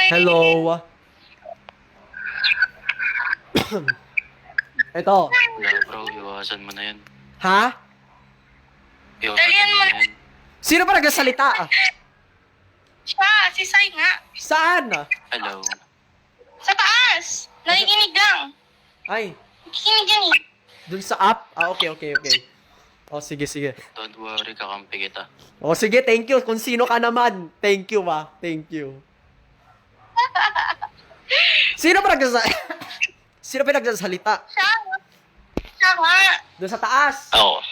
Hello. Ito. Wala bro, iwasan mo na yan. Ha? Iwasan Dalian mo mo na yan. Sino ba nagsasalita? siya, si Sai nga. Saan? Hello. Sa taas. Nakikinig lang. Ay, Nakikinig yan eh. dun sa app? Okay. O, sige. Don't worry, kakampi kita. O, sige, thank you. Kung sino ka naman. Thank you, Thank you. Sino ba nagsasalita? Sino ba nagsasalita? Siya. Siya nga. Dun sa taas? Ako.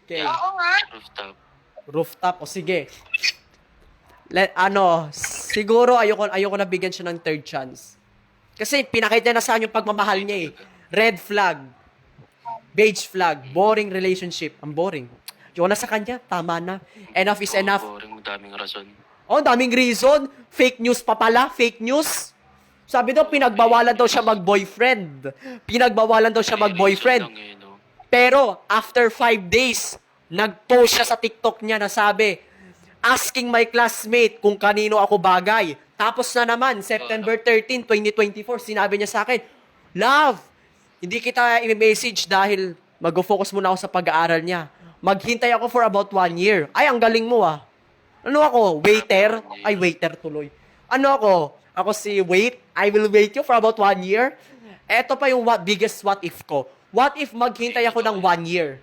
Okay. Oo nga. Rooftop. Rooftop. O, sige. Siguro ayoko na bigyan siya ng third chance. Kasi pinakita na saan yung pagmamahal niya eh. Red flag. Beige flag. Boring relationship. Ang boring. Yung na sa kanya, tama na. Enough is enough. Boring, daming rason. Oh, daming reason. Fake news pa pala. Fake news. Sabi daw, pinagbawalan daw siya mag-boyfriend. Pero, after 5 days, nag-post siya sa TikTok niya na sabi, asking my classmate kung kanino ako bagay. Tapos na naman, September 13, 2024, sinabi niya sa akin, Love, hindi kita i-message dahil mag-focus muna ako sa pag-aaral niya. Maghintay ako for about 1 year. Ay, ang galing mo ah. Ano ako? Waiter? Ay, waiter tuloy. Ano ako? Ako si wait. I will wait you for about 1 year. Eto pa yung biggest what if ko. What if maghintay ako ng 1 year?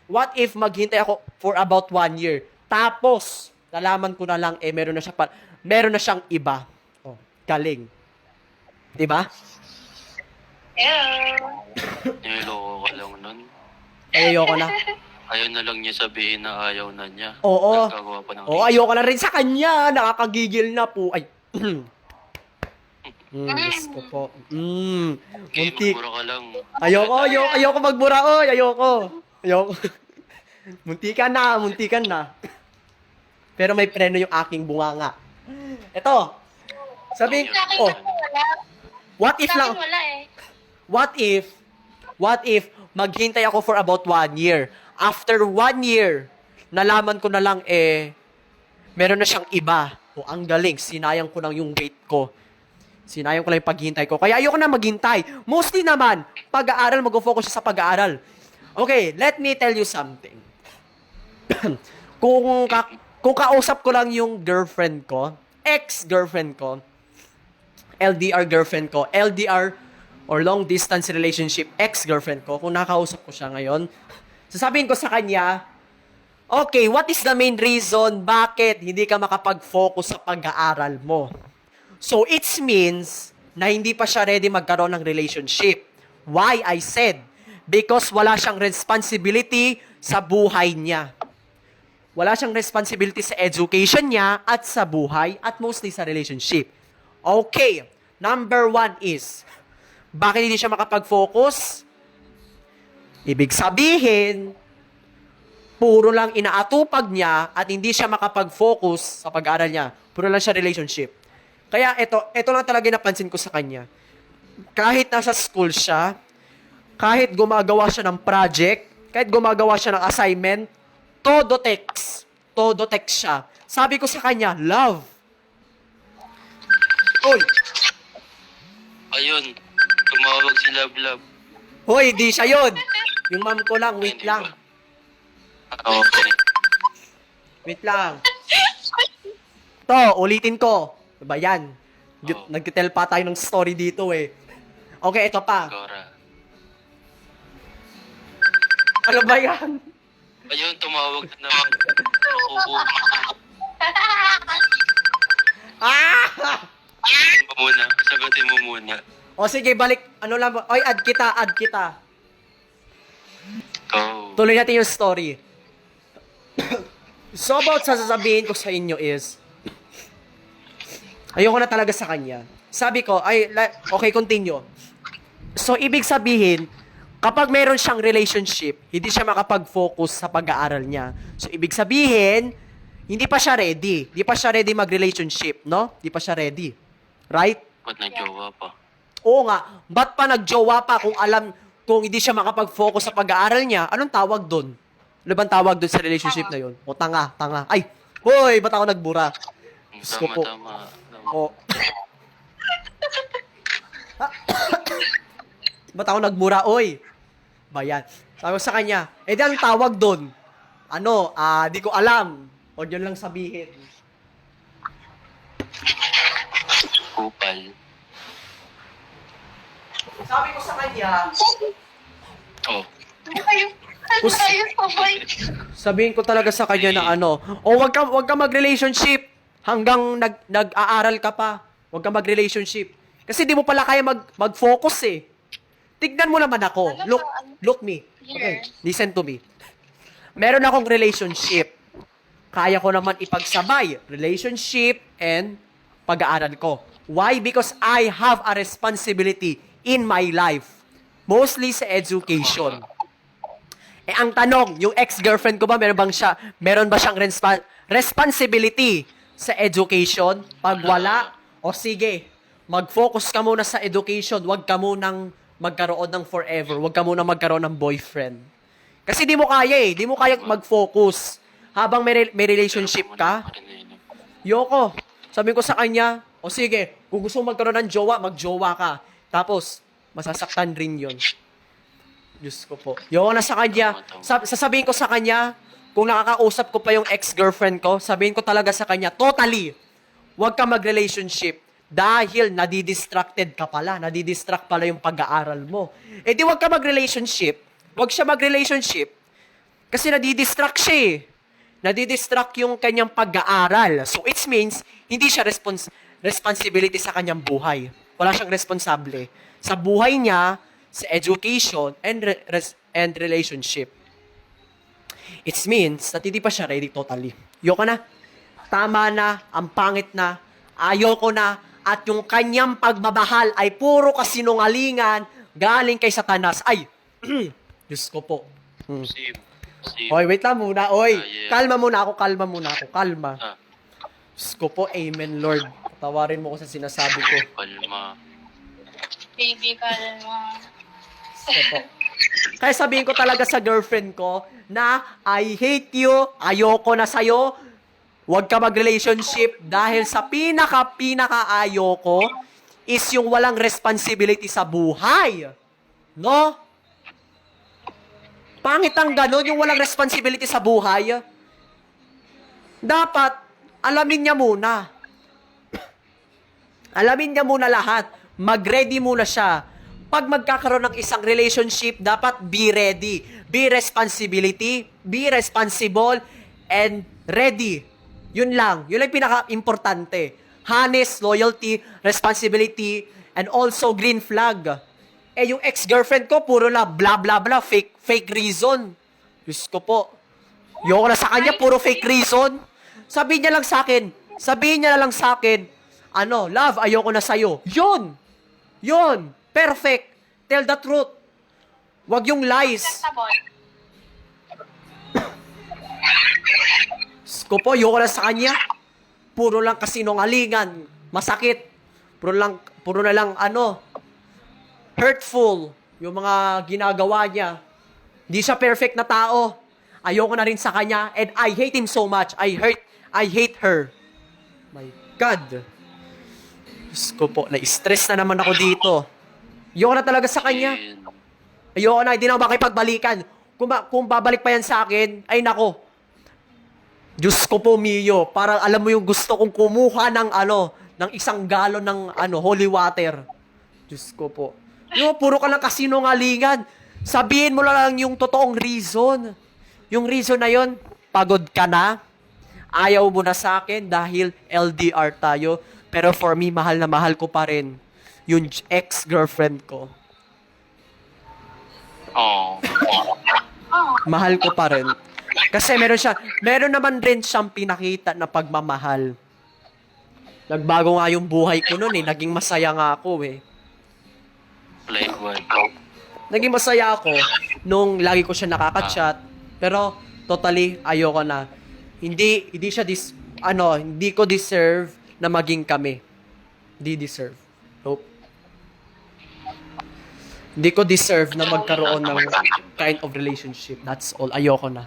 What if maghintay ako for about 1 year? Tapos, nalaman ko na lang, meron na siyang iba. Oh, galing. Diba? Yeah. Niloko ka lang nun. Ayoko na. Ayaw na lang niya sabihin na ayaw na niya. Oo. Nagkagawa pa ng Ayoko na rin sa kanya. Nakakagigil na po. Ay. Diyos ko po. Okay, Muntik. magmura ka lang. Ayoko magbura. Ayoko. Muntikan na. Pero may preno yung aking bunganga. Ito. Sabi, Sa akin oh, kasi wala. what if Sa lang, akin wala eh. what if maghintay ako for about 1 year. After 1 year, nalaman ko na lang meron na siyang iba. Ang galing, sinayang ko lang yung wait ko. Sinayang ko lang yung paghintay ko. Kaya ayoko na maghintay. Mostly naman, pag-aaral, mag-focus siya sa pag-aaral. Okay, let me tell you something. kung kausap ko lang yung girlfriend ko, ex-girlfriend ko, LDR girlfriend ko, LDR or long distance relationship ex-girlfriend ko, kung nakausap ko siya ngayon, sasabihin ko sa kanya, okay, what is the main reason bakit hindi ka makapag-focus sa pag-aaral mo? So, it means na hindi pa siya ready magkaroon ng relationship. Why? I said, because wala siyang responsibility sa buhay niya. Wala siyang responsibility sa education niya at sa buhay at mostly sa relationship. Okay, number 1 is, bakit hindi siya makapag-focus? Ibig sabihin, puro lang inaatupag niya at hindi siya makapag-focus sa pag-aaral niya. Puro lang siya relationship. Kaya ito lang talaga napansin ko sa kanya. Kahit nasa school siya, kahit gumagawa siya ng project, kahit gumagawa siya ng assignment, todo text siya. Sabi ko sa kanya, love. Oy, Ayun, tumawag si Love Love. hoy, di siya yun. Yung mom ko lang, wait Hindi lang. ba? Okay. Wait lang. To, ulitin ko. Diba yan? Oo. Nagtitel pa tayo ng story dito eh. Okay, ito pa. Gora. Ano ba yan? Ayun, tumawag na naman. Nakukuha. Ah! Sagutin mo muna. O sige, balik. Ano lang ba? Oy, add kita. Go. Tuloy natin yung story. So about sasabihin ko sa inyo is, ayoko na talaga sa kanya. Sabi ko, okay, continue. So, ibig sabihin, kapag meron siyang relationship, hindi siya makapag-focus sa pag-aaral niya. So, ibig sabihin, hindi pa siya ready. Hindi pa siya ready mag-relationship, no? Hindi pa siya ready. Right? Ba't nagjowa pa? Oo nga. Ba't pa nagjowa pa kung hindi siya makapag-focus sa pag-aaral niya, anong tawag doon? Ano bang tawag doon sa relationship na yun? O, tanga. Ay, hoy, ba't ako nagbura? Diyos ko po. Tama. O, Ba't ako nagmura, oy? Bayan. Sabi ko sa kanya, di ang tawag doon. Di ko alam. Huwag yun lang sabihin. Kupal. Sabi ko sa kanya, Oh. sabihin ko talaga sa kanya na wag ka mag-relationship hanggang nag-aaral ka pa. Wag ka mag-relationship. Kasi di mo pala kaya mag-focus eh. Tignan mo naman ako. Look me. Okay, listen to me. Meron akong relationship. Kaya ko naman ipagsabay relationship and pag-aaral ko. Why? Because I have a responsibility in my life. Mostly sa education. Ang tanong, yung ex-girlfriend ko ba, meron ba siyang responsibility sa education? Pag wala, sige, mag-focus ka muna sa education. Huwag ka munang magkaroon ng forever. Huwag ka munang magkaroon ng boyfriend. Kasi di mo kaya eh. Di mo kaya mag-focus habang may relationship ka. Yoko. Sabi ko sa kanya, sige, kung gusto mo magkaroon ng jowa, mag-jowa ka. Tapos, masasaktan rin yun. Diyos ko po. Yoko na sa kanya. Sasabihin ko sa kanya, kung nakakausap ko pa yung ex-girlfriend ko, sabihin ko talaga sa kanya, totally, huwag ka mag-relationship dahil nadidistracted ka pala. Nadidistract pala yung pag-aaral mo. Di huwag ka mag-relationship. Huwag siya mag-relationship kasi nadidistract siya eh. Nadidistract yung kanyang pag-aaral. So, it means, hindi siya responsibility sa kanyang buhay. Wala siyang responsable sa buhay niya, sa education, and relationship. It means, natiti pa siya ready totally. Yoko na. Tama na, ang pangit na, ayoko na, at yung kanyang pagmamahal ay puro kasinungalingan galing kay Satanas. Ay, Diyos ko po. Same. Oy, wait lang muna. Oy, Yeah. kalma muna ako. Kalma. Ah, Diyos ko po, amen, Lord. Tawarin mo ko sa sinasabi ko. palma. Baby, kalma. Diyos ko po. Kaya sabihin ko talaga sa girlfriend ko na I hate you, ayoko na sa'yo, huwag ka mag-relationship dahil sa pinaka-ayoko is yung walang responsibility sa buhay. No? Pangit ang ganon, yung walang responsibility sa buhay. Dapat, alamin niya muna. Alamin niya muna lahat. Mag-ready muna siya. Pag magkakaroon ng isang relationship, dapat be ready. Be responsible, and ready. Yun lang. Yun lang pinaka-importante. Honest, loyalty, responsibility, and also green flag. Yung ex-girlfriend ko, puro na blah, blah, blah, fake reason. Diyos ko po. Yoko na sa kanya, puro fake reason. Sabihin niya na lang sa akin, love, ayoko na sa'yo. Yun. Perfect. Tell the truth. Wag yung lies. Diyos ko po, yoko na sa kanya. Puro lang kasinungalingan. Masakit. Puro na lang hurtful yung mga ginagawa niya. Di siya perfect na tao. Ayoko na rin sa kanya and I hate him so much. I hate her. My God. Diyos ko po, na-stress na naman ako dito. Ayoko na talaga sa kanya. Ayoko na, hindi na ako makipagbalikan. Kung babalik pa yan sa akin, ay nako. Diyos ko po, Mio, parang alam mo yung gusto kong kumuha ng isang galon ng holy water. Diyos ko po. Puro ka lang kasinungalingan. Sabihin mo lang yung totoong reason. Yung reason na yon, pagod ka na, ayaw mo na sa akin dahil LDR tayo. Pero for me, mahal na mahal ko pa rin yung ex-girlfriend ko. Oh. Mahal ko pa rin. Kasi meron naman rin siyang pinakita na pagmamahal. Nagbago nga yung buhay ko noon eh. Naging masaya nga ako eh. Like what? Naging masaya ako nung lagi ko siya nakaka-chat. Pero totally ayoko na. Hindi siya hindi ko deserve na maging kami. Hindi deserve. Nope. Hindi ko deserve na magkaroon ng kind of relationship. That's all. Ayoko na.